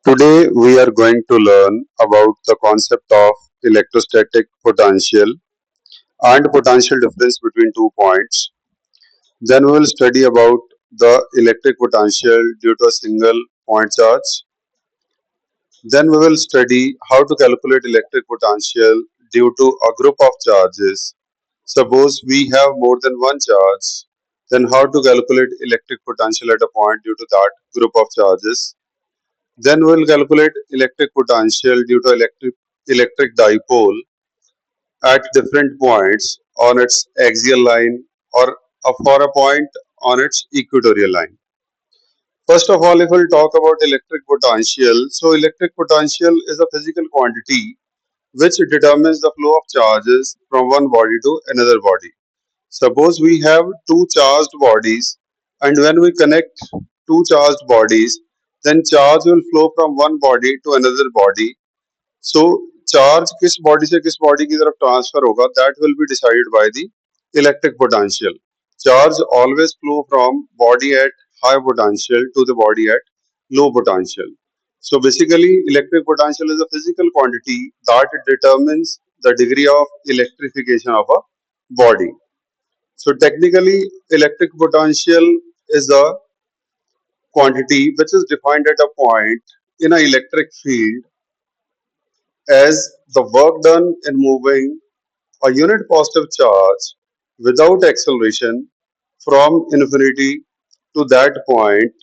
Today we are going to learn about the concept of electrostatic potential and potential difference between 2 points. Then we will study about the electric potential due to a single point charge. Then we will study how to calculate electric potential due to a group of charges. Suppose we have more than one charge, then how to calculate electric potential at a point due to that group of charges. Then we'll calculate electric potential due to electric dipole at different points on its axial line or for a point on its equatorial line. First of all, if we'll talk about electric potential, so electric potential is a physical quantity which determines the flow of charges from one body to another body. Suppose we have two charged bodies, and when we connect two charged bodies, then charge will flow from one body to another body. So charge किस body से किस body की तरफ transfer होगा, that will be decided by the electric potential. Charge always flow from body at high potential to the body at low potential. So basically electric potential is a physical quantity that determines the degree of electrification of a body. So technically electric potential is a quantity which is defined at a point in an electric field as the work done in moving a unit positive charge without acceleration from infinity to that point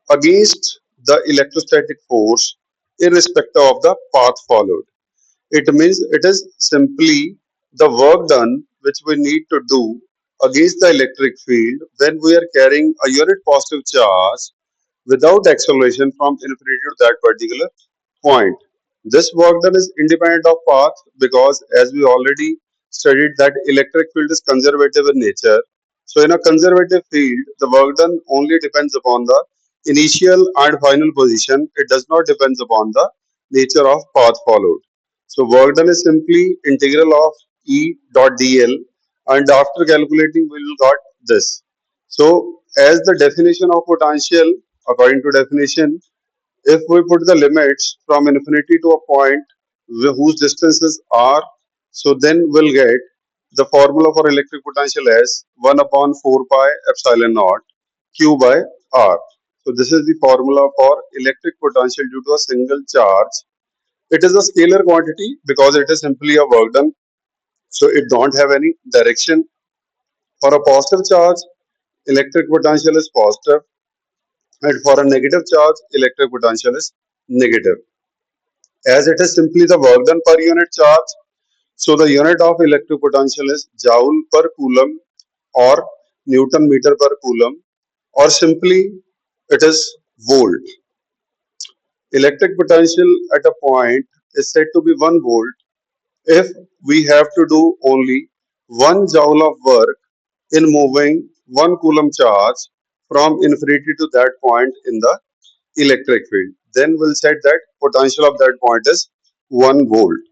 against the electrostatic force irrespective of the path followed. It means it is simply the work done which we need to do against the electric field when we are carrying a unit positive charge without acceleration from infinity to that particular point. This work done is independent of path because as we already studied that electric field is conservative in nature. So in a conservative field, the work done only depends upon the initial and final position. It does not depend upon the nature of path followed. So work done is simply integral of E dot dl, and after calculating we will got this. So as the definition of potential, according to definition, if we put the limits from infinity to a point whose distances are, so then we'll get the formula for electric potential as 1 upon 4 pi epsilon naught q by r. So this is the formula for electric potential due to a single charge. It is a scalar quantity because it is simply a work done, so it don't have any direction. For a positive charge, electric potential is positive, and for a negative charge, electric potential is negative. As it is simply the work done per unit charge, so the unit of electric potential is joule per coulomb or Newton meter per coulomb, or simply it is volt. Electric potential at a point is said to be 1 volt if we have to do only 1 joule of work in moving 1 coulomb charge from infinity to that point in the electric field. Then we'll set that potential of that point is 1 volt.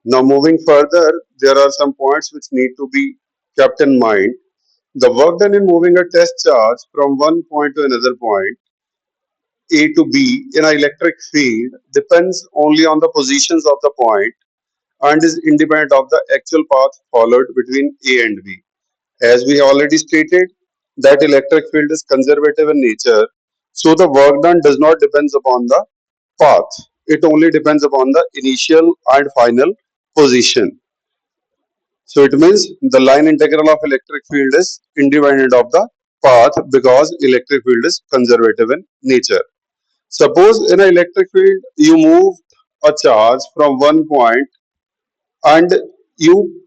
Now moving further, there are some points which need to be kept in mind. The work done in moving a test charge from one point to another point, A to B, in an electric field depends only on the positions of the point and is independent of the actual path followed between A and B. As we already stated, that electric field is conservative in nature, so the work done does not depend upon the path. It only depends upon the initial and final position. So it means the line integral of electric field is independent of the path because electric field is conservative in nature. Suppose in an electric field you move a charge from one point and you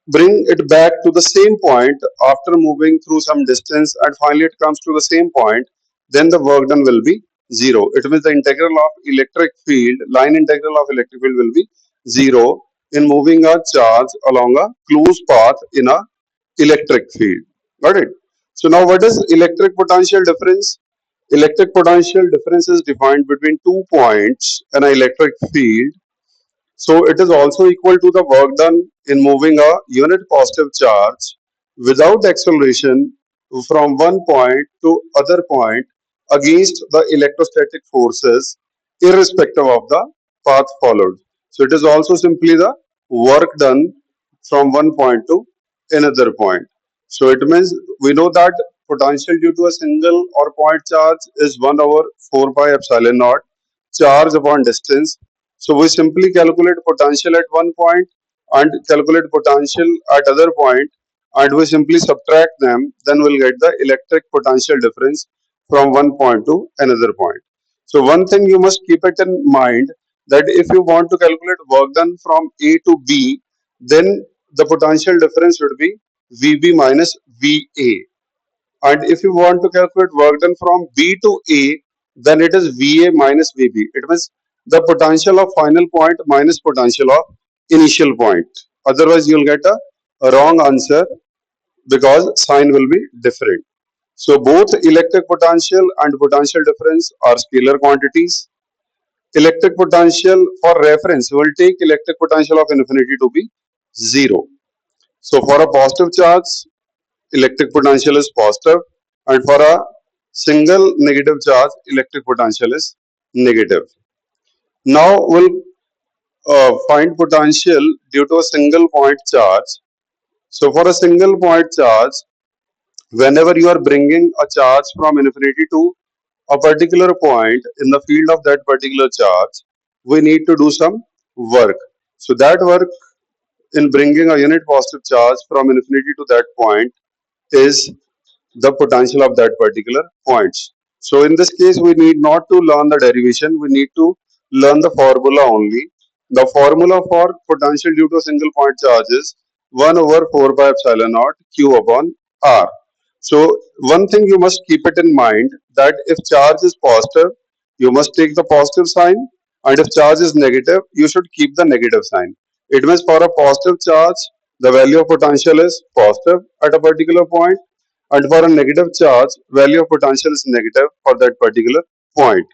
bring it back to the same point after moving through some distance and finally it comes to the same point, then the work done will be zero. It means the integral of electric field, line integral of electric field will be zero in moving a charge along a closed path in a electric field. Got it? So now what is electric potential difference? Electric potential difference is defined between 2 points in an electric field, so it is also equal to the work done in moving a unit positive charge without acceleration from one point to other point against the electrostatic forces irrespective of the path followed. So it is also simply the work done from one point to another point. So it means we know that potential due to a single or point charge is 1 over 4 pi epsilon naught charge upon distance. So we simply calculate potential at one point and calculate potential at other point, and we simply subtract them, then we'll get the electric potential difference from one point to another point. So one thing you must keep it in mind, that if you want to calculate work done from A to B, then the potential difference would be VB minus VA. And if you want to calculate work done from B to A, then it is VA minus VB. It means the potential of final point minus potential of initial point. Otherwise, you'll get a wrong answer because sign will be different. So both electric potential and potential difference are scalar quantities. Electric potential, for reference, will take electric potential of infinity to be 0. So for a positive charge, electric potential is positive, and for a single negative charge, electric potential is negative. Now we'll find potential due to a single point charge. So for a single point charge, whenever you are bringing a charge from infinity to a particular point in the field of that particular charge, we need to do some work. So that work in bringing a unit positive charge from infinity to that point is the potential of that particular points. So in this case, we need not to learn the derivation, we need to learn the formula only. The formula for potential due to a single point charge is 1 over 4 pi epsilon naught q upon r. So one thing you must keep it in mind, that if charge is positive, you must take the positive sign, and if charge is negative, you should keep the negative sign. It means for a positive charge, the value of potential is positive at a particular point, and for a negative charge, value of potential is negative for that particular point.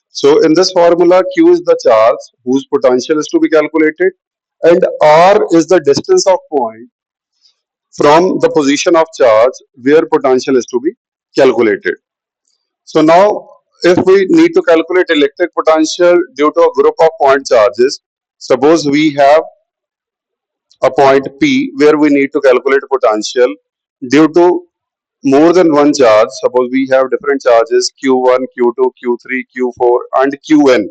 So in this formula, Q is the charge whose potential is to be calculated, and R is the distance of point from the position of charge where potential is to be calculated. So now, if we need to calculate electric potential due to a group of point charges, suppose we have a point P where we need to calculate potential due to more than one charge. Suppose we have different charges Q1, Q2, Q3, Q4, and Qn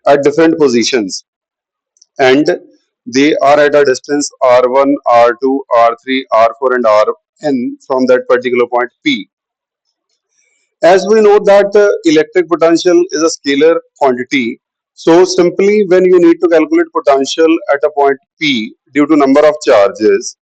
at different positions, and they are at a distance R1, R2, R3, R4, and Rn from that particular point P. As we know that electric potential is a scalar quantity, so simply when you need to calculate potential at a point P due to number of charges,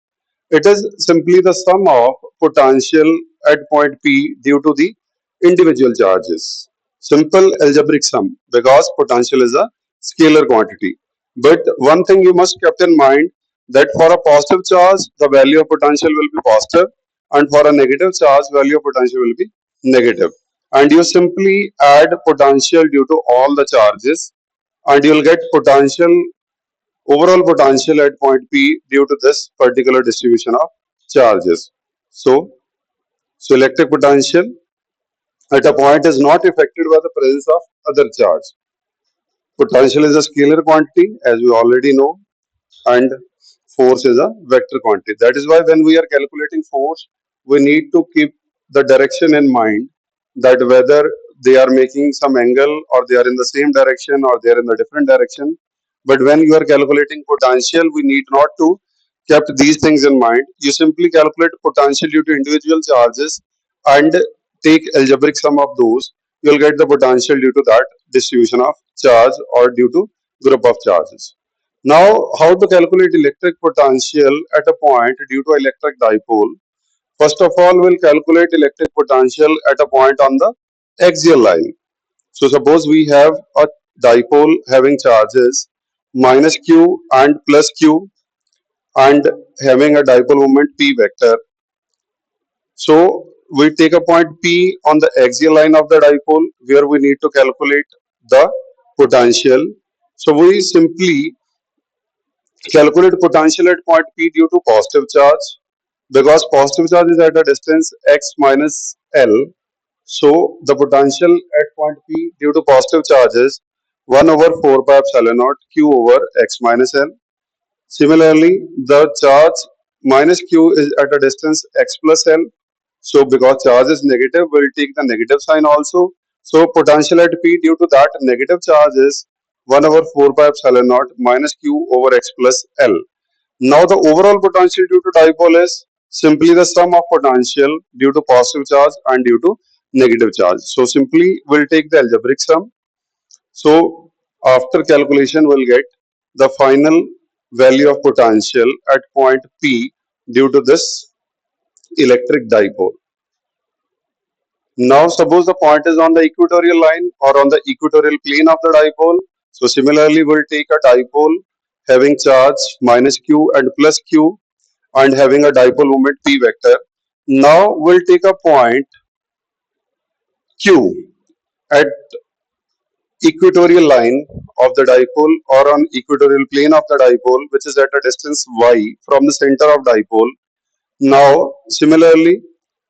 it is simply the sum of potential at point P due to the individual charges. Simple algebraic sum, because potential is a scalar quantity. But one thing you must keep in mind, that for a positive charge, the value of potential will be positive, and for a negative charge, value of potential will be negative. And you simply add potential due to all the charges, and you'll get potential, overall potential at point P due to this particular distribution of charges. So, electric potential at a point is not affected by the presence of other charge. Potential is a scalar quantity, as we already know, and force is a vector quantity. That is why when we are calculating force, we need to keep the direction in mind, that whether they are making some angle, or they are in the same direction, or they are in a different direction. But when you are calculating potential, we need not to kept these things in mind. You simply calculate potential due to individual charges and take algebraic sum of those. You will get the potential due to that distribution of charge or due to group of charges. Now, how to calculate electric potential at a point due to electric dipole? First of all, we'll calculate electric potential at a point on the axial line. So suppose we have a dipole having charges minus q and plus q, and having a dipole moment p vector. So we take a point P on the axial line of the dipole where we need to calculate the potential. So we simply calculate potential at point P due to positive charge, because positive charge is at a distance x minus L, So the potential at point P due to positive charge is 1 over 4 pi epsilon naught q over x minus L. Similarly, the charge minus q is at a distance x plus L. So because charge is negative, we'll take the negative sign also. So potential at P due to that negative charge is 1 over 4 pi epsilon naught minus q over x plus L. Now the overall potential due to dipole is simply the sum of potential due to positive charge and due to negative charge. So simply we'll take the algebraic sum. So after calculation we'll get the final value of potential at point P due to this electric dipole. Now suppose the point is on the equatorial line or on the equatorial plane of the dipole. So similarly we'll take a dipole having charge minus q and plus q and having a dipole moment p vector. Now we'll take a point q at equatorial line of the dipole or on equatorial plane of the dipole which is at a distance y from the center of dipole. Now similarly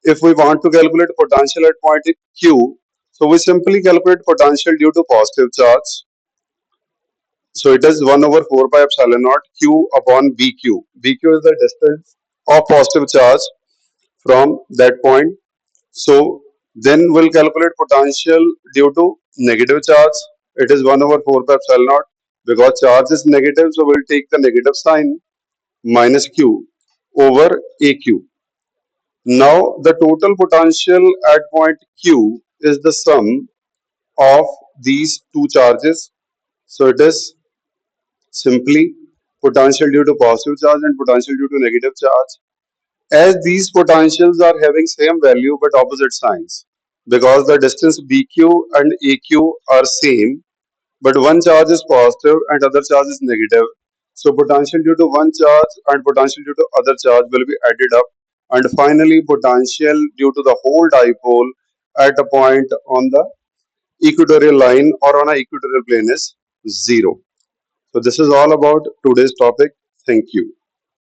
if we want to calculate potential at point q, so we simply calculate potential due to positive charge. So it is 1 over 4 pi epsilon naught q upon bq. Bq is the distance of positive charge from that point. So then we'll calculate potential due to negative charge. It is 1 over 4 pi epsilon naught. Because charge is negative, so we'll take the negative sign minus q over aq. Now the total potential at point q is the sum of these two charges. So it is simply potential due to positive charge and potential due to negative charge. As these potentials are having same value but opposite signs, because the distance bq and aq are same but one charge is positive and other charge is negative, so potential due to one charge and potential due to other charge will be added up, and finally potential due to the whole dipole at a point on the equatorial line or on a equatorial plane is 0. So this is all about today's topic. Thank you.